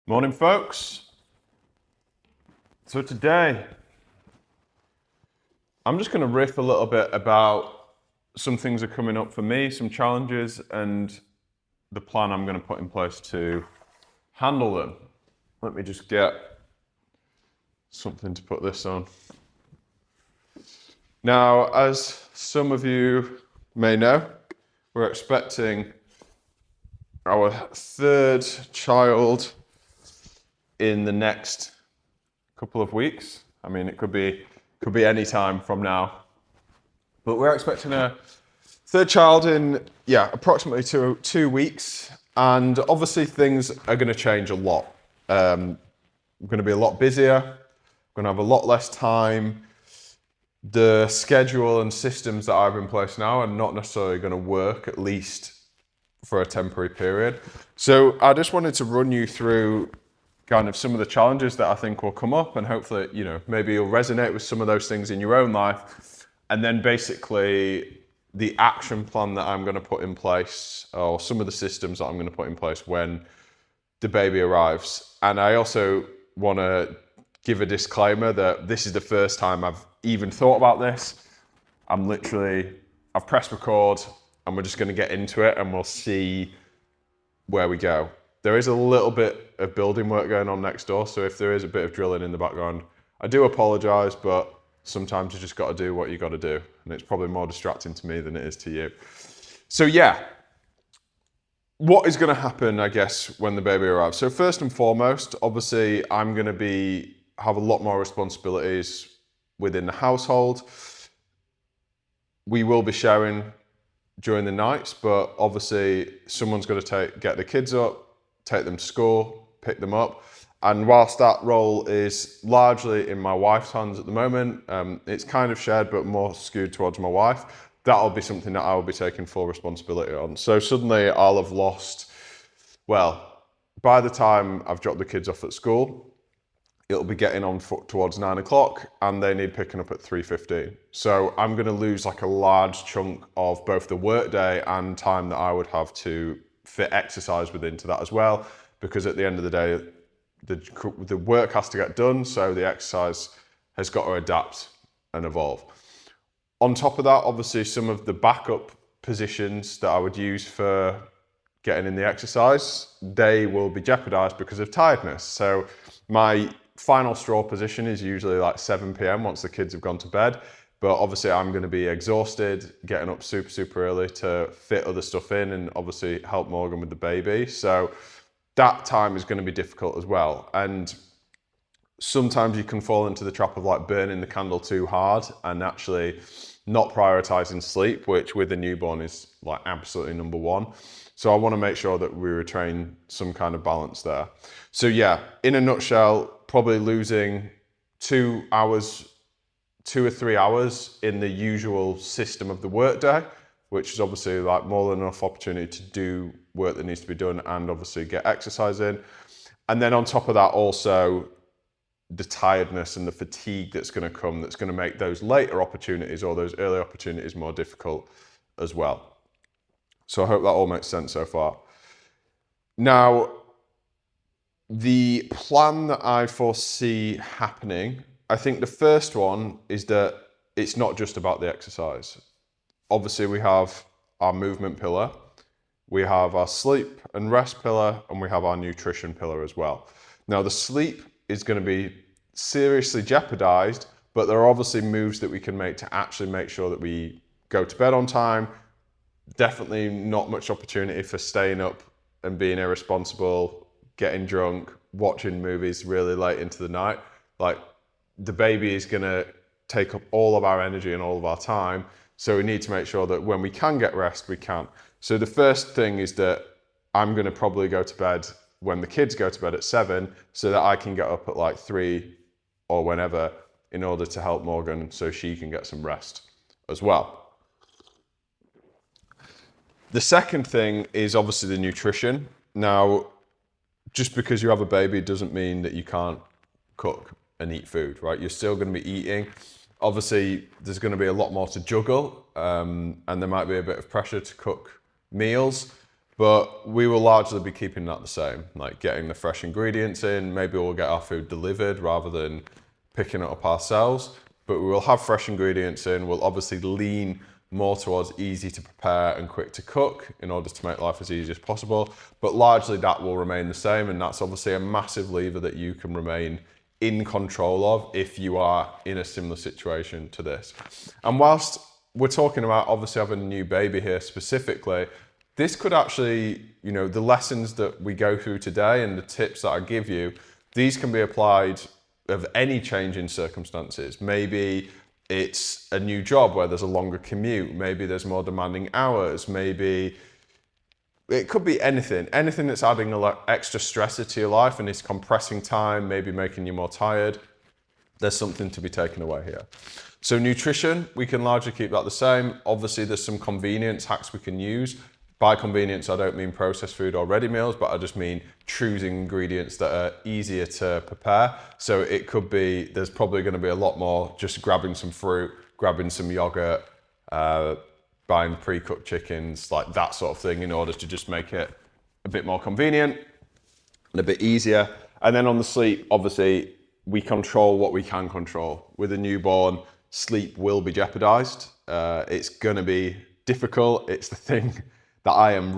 Morning, folks. So today, I'm just going to riff a little bit about some things that are coming up for me, some challenges, and the plan I'm going to put in place to handle them. Let me just get something to put this on. Now, as some of you may know, we're expecting our third child in the next couple of weeks. I mean, it could be any time from now. But we're expecting a third child in, approximately two weeks. And obviously things are going to change a lot. I'm going to be a lot busier. I'm going to have a lot less time. The schedule and systems that I have in place now are not necessarily going to work, at least for a temporary period. So I just wanted to run you through kind of some of the challenges that I think will come up, and hopefully, maybe you'll resonate with some of those things in your own life. And then basically the action plan that I'm going to put in place, or some of the systems that I'm going to put in place when the baby arrives. And I also want to give a disclaimer that this is the first time I've even thought about this. I've pressed record and we're just going to get into it and we'll see where we go. There is a little bit of building work going on next door, so if there is a bit of drilling in the background, I do apologise, but sometimes you just got to do what you got to do, and it's probably more distracting to me than it is to you. So what is going to happen, I guess, when the baby arrives? So first and foremost, obviously, I'm going to have a lot more responsibilities within the household. We will be sharing during the nights, but obviously someone's got to get the kids up, take them to school, pick them up. And whilst that role is largely in my wife's hands at the moment, it's kind of shared, but more skewed towards my wife. That'll be something that I will be taking full responsibility on. So suddenly I'll have lost, by the time I've dropped the kids off at school, it'll be getting on towards 9 o'clock and they need picking up at 3:15. So I'm going to lose like a large chunk of both the work day and time that I would have to fit exercise within to that as well, because at the end of the day, the work has to get done, so the exercise has got to adapt and evolve. On top of that, obviously some of the backup positions that I would use for getting in the exercise, they will be jeopardized because of tiredness. So my final straw position is usually like 7 p.m. once the kids have gone to bed. But obviously I'm going to be exhausted, getting up super, super early to fit other stuff in and obviously help Morgan with the baby. So that time is going to be difficult as well. And sometimes you can fall into the trap of like burning the candle too hard and actually not prioritizing sleep, which with a newborn is like absolutely number one. So I want to make sure that we retain some kind of balance there. So in a nutshell, probably losing 2 or 3 hours in the usual system of the workday, which is obviously like more than enough opportunity to do work that needs to be done and obviously get exercise in. And then on top of that, also the tiredness and the fatigue that's going to come, that's going to make those later opportunities or those early opportunities more difficult as well. So I hope that all makes sense so far. Now, the plan that I foresee happening, I think the first one is that it's not just about the exercise. Obviously, we have our movement pillar, we have our sleep and rest pillar, and we have our nutrition pillar as well. Now, the sleep is going to be seriously jeopardized, but there are obviously moves that we can make to actually make sure that we go to bed on time. Definitely not much opportunity for staying up and being irresponsible, getting drunk, watching movies really late into the night. Like, the baby is going to take up all of our energy and all of our time. So we need to make sure that when we can get rest, we can. So the first thing is that I'm going to probably go to bed when the kids go to bed at 7 so that I can get up at like 3 or whenever in order to help Morgan so she can get some rest as well. The second thing is obviously the nutrition. Now, just because you have a baby doesn't mean that you can't cook and eat food, right? You're still going to be eating. Obviously, there's going to be a lot more to juggle, and there might be a bit of pressure to cook meals. but we will largely be keeping that the same, like getting the fresh ingredients in. Maybe we'll get our food delivered rather than picking it up ourselves, but we will have fresh ingredients in. We'll obviously lean more towards easy to prepare and quick to cook in order to make life as easy as possible, but largely that will remain the same, and that's obviously a massive lever that you can remain in control of if you are in a similar situation to this. And whilst we're talking about obviously having a new baby here specifically, this could actually, you know, the lessons that we go through today and the tips that I give you, these can be applied of any change in circumstances. Maybe it's a new job where there's a longer commute, maybe there's more demanding hours, maybe it could be anything that's adding a lot extra stress to your life and is compressing time, maybe making you more tired. There's something to be taken away here. So nutrition, we can largely keep that the same. Obviously there's some convenience hacks we can use. By convenience, I don't mean processed food or ready meals, but I just mean choosing ingredients that are easier to prepare. So it could be, there's probably going to be a lot more just grabbing some fruit, grabbing some yogurt, buying pre-cooked chickens, like that sort of thing, in order to just make it a bit more convenient and a bit easier. And then on the sleep, obviously, we control what we can control. With a newborn, sleep will be jeopardized. It's going to be difficult. It's the thing that I have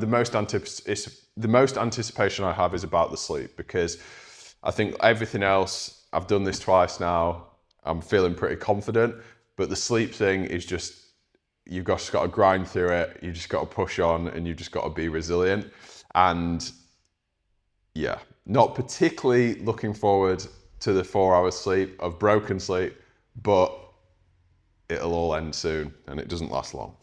the most anticipation I have is about the sleep, because I think everything else, I've done this twice now, I'm feeling pretty confident, but the sleep thing is just, you've just got to grind through it, you just got to push on, and you've just got to be resilient. And yeah, not particularly looking forward to the 4 hours sleep of broken sleep, but it'll all end soon and it doesn't last long.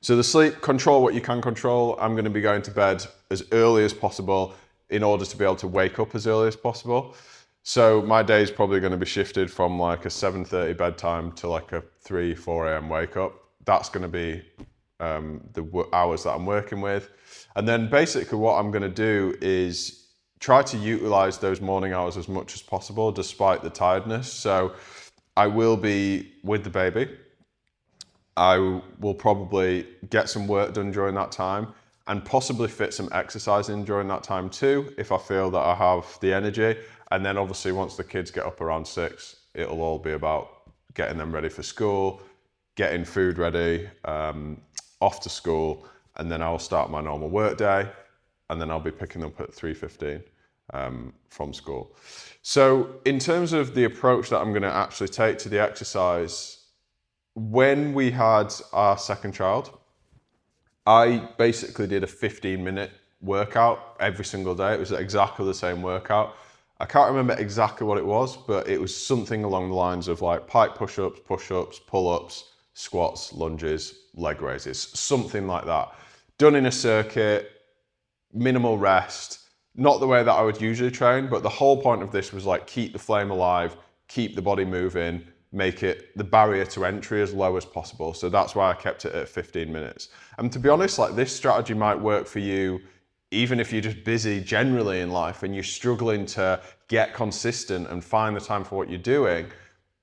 So the sleep, control what you can control. I'm going to be going to bed as early as possible in order to be able to wake up as early as possible. So my day is probably going to be shifted from like a 7:30 bedtime to like a 3, 4 a.m. wake up. That's going to be the hours that I'm working with. And then basically what I'm going to do is try to utilize those morning hours as much as possible despite the tiredness. So I will be with the baby. I will probably get some work done during that time and possibly fit some exercise in during that time too, if I feel that I have the energy. And then obviously once the kids get up around 6, it'll all be about getting them ready for school, getting food ready, off to school, and then I'll start my normal work day, and then I'll be picking up at 3:15 from school. So in terms of the approach that I'm going to actually take to the exercise, when we had our second child, I basically did a 15-minute workout every single day. It was exactly the same workout. I can't remember exactly what it was, but it was something along the lines of like pike push-ups, pull-ups, squats, lunges, leg raises, something like that. Done in a circuit, minimal rest, not the way that I would usually train, but the whole point of this was like keep the flame alive, keep the body moving, make it the barrier to entry as low as possible. So that's why I kept it at 15 minutes. And to be honest, like this strategy might work for you even if you're just busy generally in life and you're struggling to get consistent and find the time for what you're doing.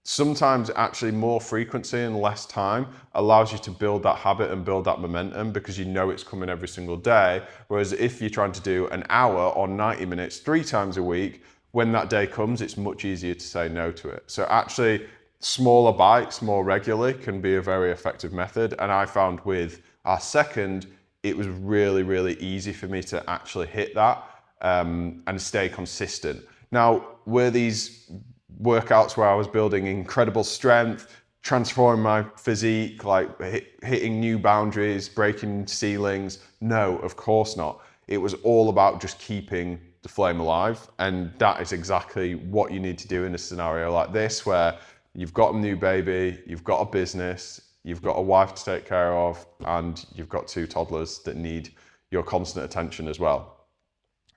Sometimes actually more frequency and less time allows you to build that habit and build that momentum because you know it's coming every single day. Whereas if you're trying to do an hour or 90 minutes 3 times a week, when that day comes, it's much easier to say no to it. So actually smaller bites more regularly can be a very effective method. And I found with our second, it was really, really easy for me to actually hit that and stay consistent. Now, were these workouts where I was building incredible strength, transforming my physique, like hitting new boundaries, breaking ceilings? No, of course not. It was all about just keeping the flame alive. And that is exactly what you need to do in a scenario like this, where you've got a new baby, you've got a business, you've got a wife to take care of, and you've got 2 toddlers that need your constant attention as well.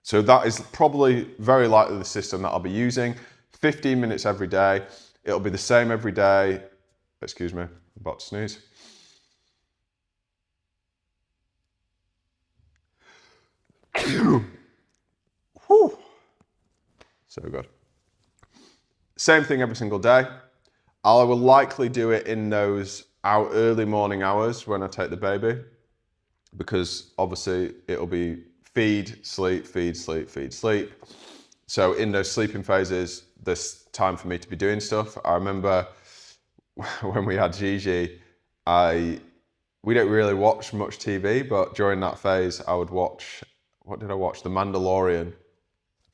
So that is probably very likely the system that I'll be using. 15 minutes every day. It'll be the same every day. Excuse me, I'm about to sneeze. Whew. So good. Same thing every single day. I will likely do it in those out early morning hours when I take the baby, because obviously it'll be feed, sleep, feed, sleep, feed, sleep. So in those sleeping phases, there's time for me to be doing stuff. I remember when we had Gigi, we don't really watch much TV, but during that phase, I would watch, what did I watch? The Mandalorian.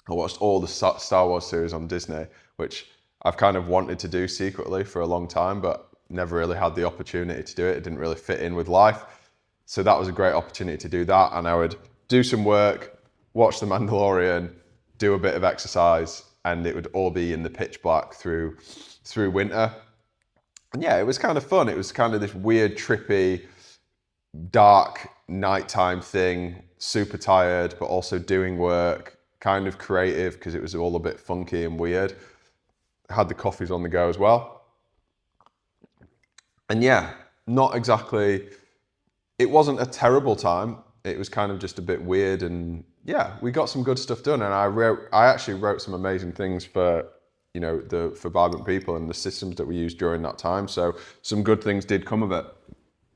I watched all the Star Wars series on Disney, which I've kind of wanted to do secretly for a long time, but never really had the opportunity to do it. It didn't really fit in with life. So that was a great opportunity to do that. And I would do some work, watch The Mandalorian, do a bit of exercise, and it would all be in the pitch black through winter. And yeah, it was kind of fun. It was kind of this weird, trippy, dark nighttime thing, super tired, but also doing work, kind of creative because it was all a bit funky and weird. Had the coffees on the go as well. And yeah, not exactly, it wasn't a terrible time. It was kind of just a bit weird, and yeah, we got some good stuff done. And I actually wrote some amazing things for, you know, for Vibrant People and the systems that we used during that time. So some good things did come of it.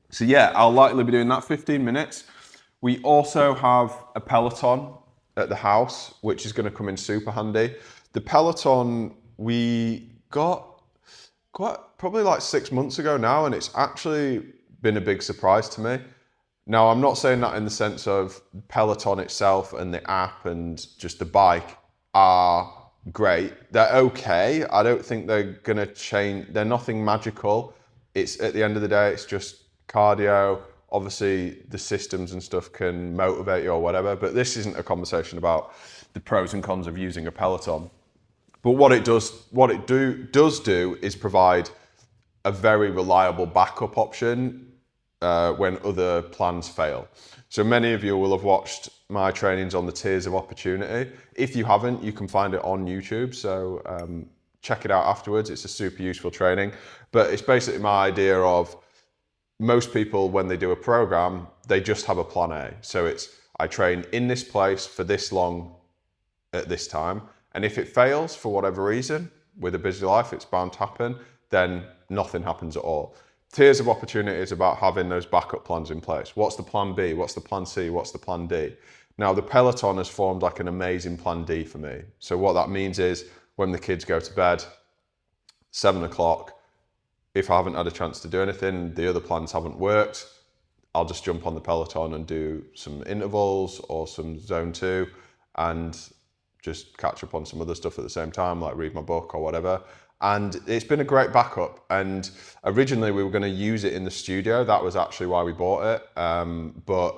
So yeah, I'll likely be doing that 15 minutes. We also have a Peloton at the house, which is going to come in super handy. The Peloton we got probably like 6 months ago now, and it's actually been a big surprise to me. Now, I'm not saying that in the sense of Peloton itself and the app and just the bike are great. They're okay. I don't think they're going to change. They're nothing magical. It's, at the end of the day, it's just cardio. Obviously, the systems and stuff can motivate you or whatever, but this isn't a conversation about the pros and cons of using a Peloton. But what it does do is provide a very reliable backup option when other plans fail. So many of you will have watched my trainings on the tiers of opportunity. If you haven't, you can find it on YouTube. So check it out afterwards. It's a super useful training. But it's basically my idea of, most people, when they do a program, they just have a plan A. So it's, I train in this place for this long at this time. And if it fails for whatever reason, with a busy life, it's bound to happen, then nothing happens at all. Tiers of opportunity is about having those backup plans in place. What's the plan B? What's the plan C? What's the plan D? Now, the Peloton has formed like an amazing plan D for me. So what that means is, when the kids go to bed, 7 o'clock, if I haven't had a chance to do anything, the other plans haven't worked, I'll just jump on the Peloton and do some intervals or some zone 2 and just catch up on some other stuff at the same time, like read my book or whatever. And it's been a great backup. And originally we were going to use it in the studio. That was actually why we bought it. But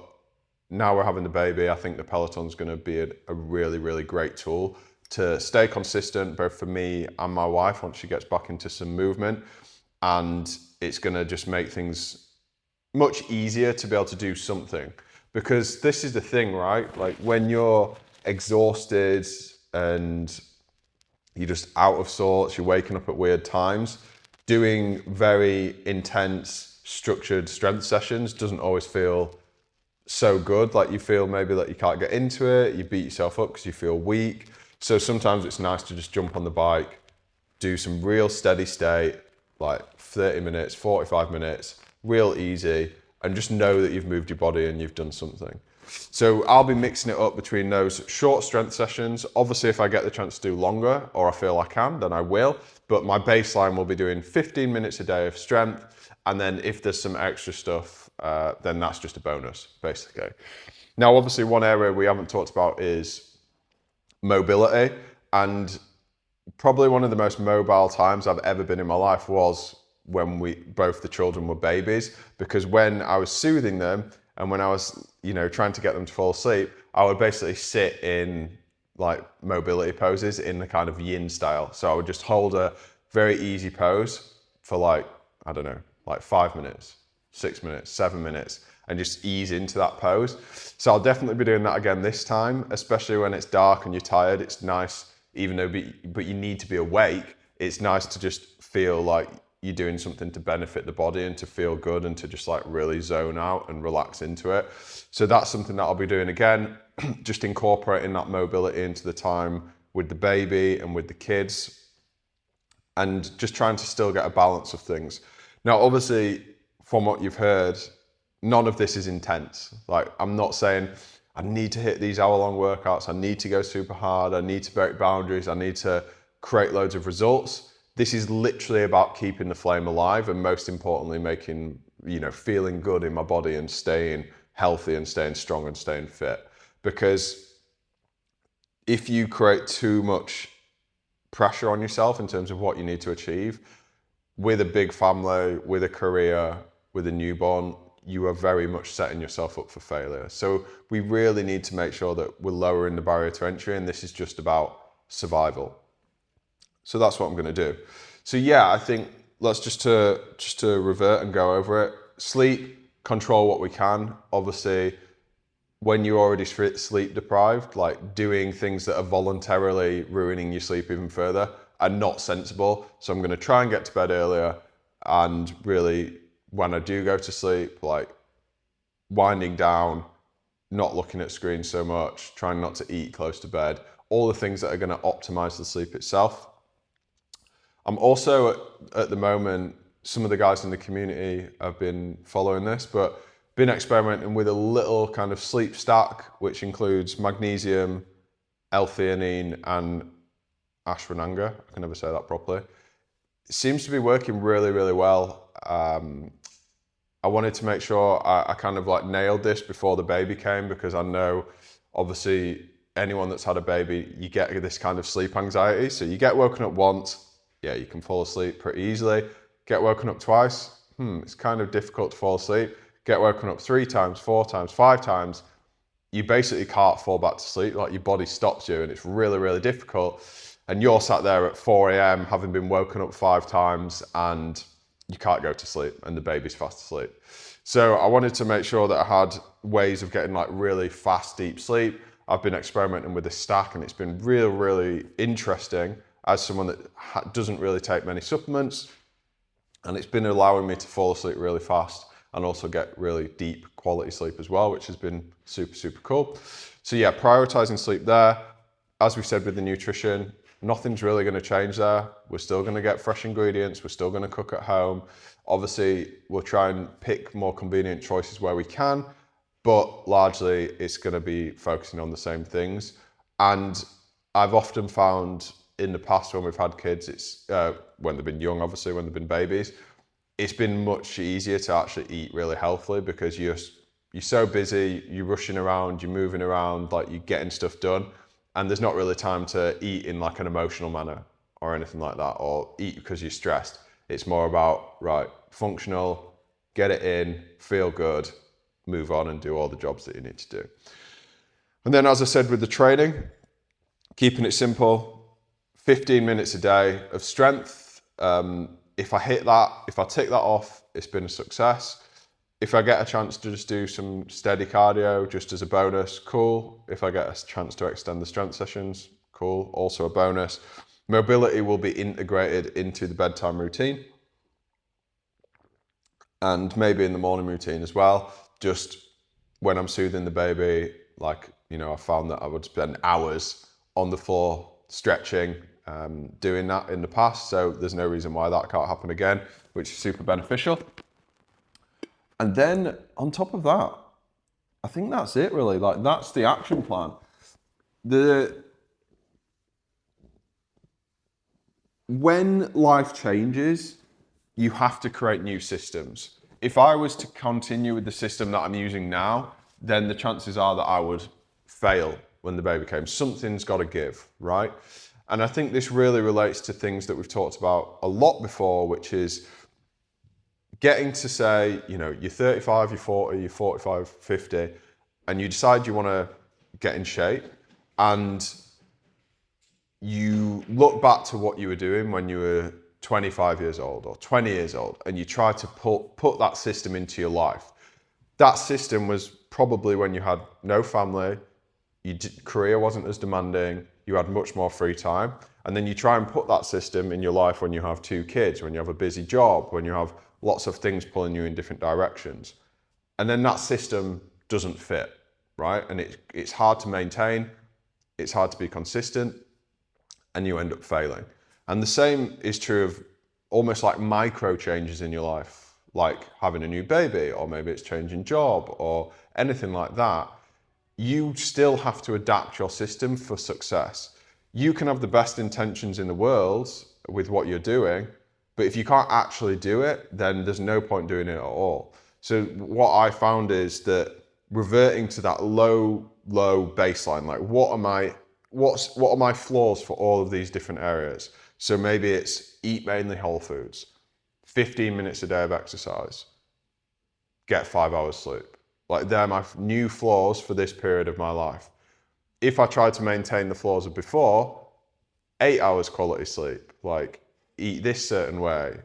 now we're having the baby. I think the Peloton's going to be a really, really great tool to stay consistent, both for me and my wife once she gets back into some movement. And it's going to just make things much easier to be able to do something. Because this is the thing, right? Like when you're exhausted and you're just out of sorts, you're waking up at weird times, doing very intense, structured strength sessions doesn't always feel so good. Like you feel maybe that you can't get into it, you beat yourself up because you feel weak. So sometimes it's nice to just jump on the bike, do some real steady state, like 30 minutes, 45 minutes, real easy, and just know that you've moved your body and you've done something. So I'll be mixing it up between those short strength sessions. Obviously, if I get the chance to do longer or I feel I can, then I will. But my baseline will be doing 15 minutes a day of strength. And then if there's some extra stuff, then that's just a bonus, basically. Now, obviously, one area we haven't talked about is mobility. And probably one of the most mobile times I've ever been in my life was when both the children were babies, because when I was soothing them and when I was, trying to get them to fall asleep, I would basically sit in like mobility poses in the kind of yin style. So I would just hold a very easy pose for like 5 minutes, 6 minutes, 7 minutes, and just ease into that pose. So I'll definitely be doing that again this time, especially when it's dark and you're tired. It's nice, even though, but you need to be awake. It's nice to just feel like you're doing something to benefit the body and to feel good and to just like really zone out and relax into it. So that's something that I'll be doing again, just incorporating that mobility into the time with the baby and with the kids, and just trying to still get a balance of things. Now, obviously, from what you've heard, none of this is intense. Like, I'm not saying I need to hit these hour-long workouts, I need to go super hard, I need to break boundaries, I need to create loads of results. This is literally about keeping the flame alive, and most importantly, making, feeling good in my body and staying healthy and staying strong and staying fit. Because if you create too much pressure on yourself in terms of what you need to achieve, with a big family, with a career, with a newborn, you are very much setting yourself up for failure. So we really need to make sure that we're lowering the barrier to entry, and this is just about survival. So that's what I'm going to do. So yeah, I think let's just to revert and go over it. Sleep, control what we can. Obviously, when you're already sleep deprived, like doing things that are voluntarily ruining your sleep even further are not sensible. So I'm going to try and get to bed earlier, and really, when I do go to sleep, like winding down, not looking at screens so much, trying not to eat close to bed, all the things that are going to optimize the sleep itself. I'm also, at the moment, some of the guys in the community have been following this, but been experimenting with a little kind of sleep stack, which includes magnesium, L-theanine, and ashwagandha. I can never say that properly. It seems to be working really, really well. I wanted to make sure I kind of like nailed this before the baby came, because I know, obviously, anyone that's had a baby, you get this kind of sleep anxiety. So you get woken up once, yeah, you can fall asleep pretty easily. Get woken up twice, it's kind of difficult to fall asleep. Get woken up 3 times, 4 times, 5 times, you basically can't fall back to sleep. Like, your body stops you, and it's really, really difficult. And you're sat there at 4 a.m. having been woken up 5 times, and you can't go to sleep, and the baby's fast asleep. So I wanted to make sure that I had ways of getting like really fast, deep sleep. I've been experimenting with this stack, and it's been really, really interesting as someone that doesn't really take many supplements. And it's been allowing me to fall asleep really fast and also get really deep quality sleep as well, which has been super, super cool. So yeah, prioritizing sleep there. As we said with the nutrition, nothing's really going to change there. We're still going to get fresh ingredients. We're still going to cook at home. Obviously, we'll try and pick more convenient choices where we can, but largely it's going to be focusing on the same things. And I've often found in the past when we've had kids, it's when they've been young, obviously, when they've been babies, it's been much easier to actually eat really healthily, because you're so busy, you're rushing around, you're moving around, like you're getting stuff done, and there's not really time to eat in like an emotional manner or anything like that, or eat because you're stressed. It's more about, right, functional, get it in, feel good, move on and do all the jobs that you need to do. And then, as I said, with the training, keeping it simple, 15 minutes a day of strength. If I hit that, if I tick that off, it's been a success. If I get a chance to just do some steady cardio just as a bonus, cool. If I get a chance to extend the strength sessions, cool, also a bonus. Mobility will be integrated into the bedtime routine, and maybe in the morning routine as well. Just when I'm soothing the baby, like, I found that I would spend hours on the floor stretching, doing that in the past. So there's no reason why that can't happen again, which is super beneficial. And then on top of that, I think that's it really. Like, that's the action plan. When life changes, you have to create new systems. If I was to continue with the system that I'm using now, then the chances are that I would fail when the baby came. Something's got to give, right? And I think this really relates to things that we've talked about a lot before, which is getting to say, you're 35, you're 40, you're 45, 50, and you decide you want to get in shape, and you look back to what you were doing when you were 25 years old or 20 years old, and you try to put that system into your life. That system was probably when you had no family, your career wasn't as demanding, you had much more free time. And then you try and put that system in your life when you have 2 kids, when you have a busy job, when you have lots of things pulling you in different directions. And then that system doesn't fit, right? And it's hard to maintain, it's hard to be consistent, and you end up failing. And the same is true of almost like micro changes in your life. like having a new baby, or maybe it's changing job or anything like that, you still have to adapt your system for success. You can have the best intentions in the world with what you're doing, but if you can't actually do it, then there's no point doing it at all. So what I found is that reverting to that low baseline, like what are my flaws for all of these different areas? So maybe it's eat mainly whole foods, 15 minutes a day of exercise, get 5 hours sleep. Like they're my new flaws for this period of my life. If I tried to maintain the flaws of before, 8 hours quality sleep, like eat this certain way,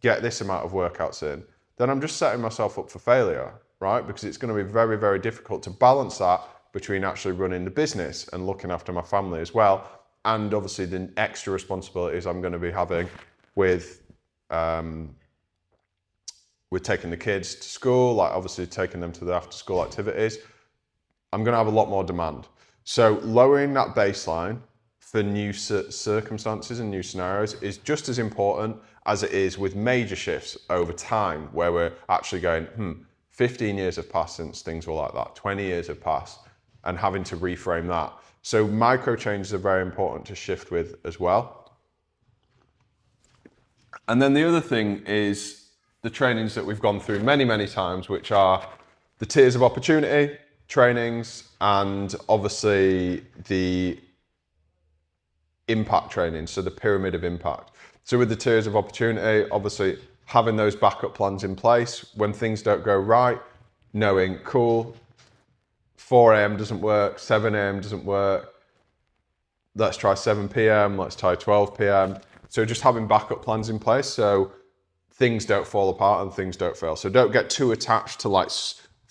get this amount of workouts in, then I'm just setting myself up for failure, right? Because it's going to be very, very difficult to balance that between actually running the business and looking after my family as well. And obviously the extra responsibilities I'm going to be having with taking the kids to school, like obviously taking them to the after school activities. I'm going to have a lot more demand. So lowering that baseline for new circumstances and new scenarios is just as important as it is with major shifts over time, where we're actually going, 15 years have passed since things were like that, 20 years have passed, and having to reframe that. So micro changes are very important to shift with as well. And then the other thing is the trainings that we've gone through many, many times, which are the tiers of opportunity trainings, and obviously the impact training, so the pyramid of impact. So with the tiers of opportunity, obviously having those backup plans in place when things don't go right, knowing, cool, 4 a.m. doesn't work, 7 a.m. doesn't work, let's try 7 p.m., let's try 12 p.m. So just having backup plans in place so things don't fall apart and things don't fail. So don't get too attached to like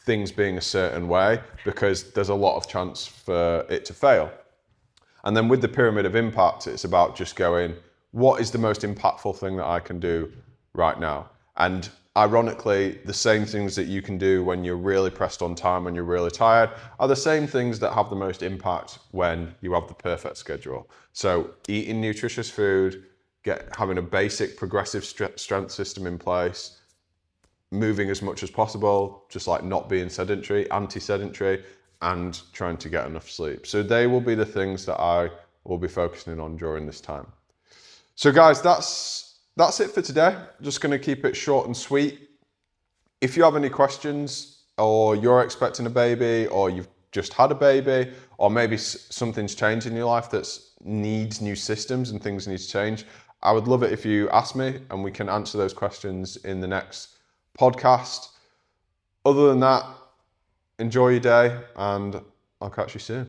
things being a certain way, because there's a lot of chance for it to fail. And then with the pyramid of impact, it's about just going, what is the most impactful thing that I can do right now? And ironically, the same things that you can do when you're really pressed on time, when you're really tired, are the same things that have the most impact when you have the perfect schedule. So eating nutritious food, having a basic progressive strength system in place, moving as much as possible, just like not being sedentary, anti-sedentary, and trying to get enough sleep. So they will be the things that I will be focusing on during this time. So guys, that's it for today. Just going to keep it short and sweet. If you have any questions, or you're expecting a baby, or you've just had a baby, or maybe something's changed in your life that needs new systems and things need to change, I would love it if you ask me and we can answer those questions in the next podcast. Other than that, enjoy your day and I'll catch you soon.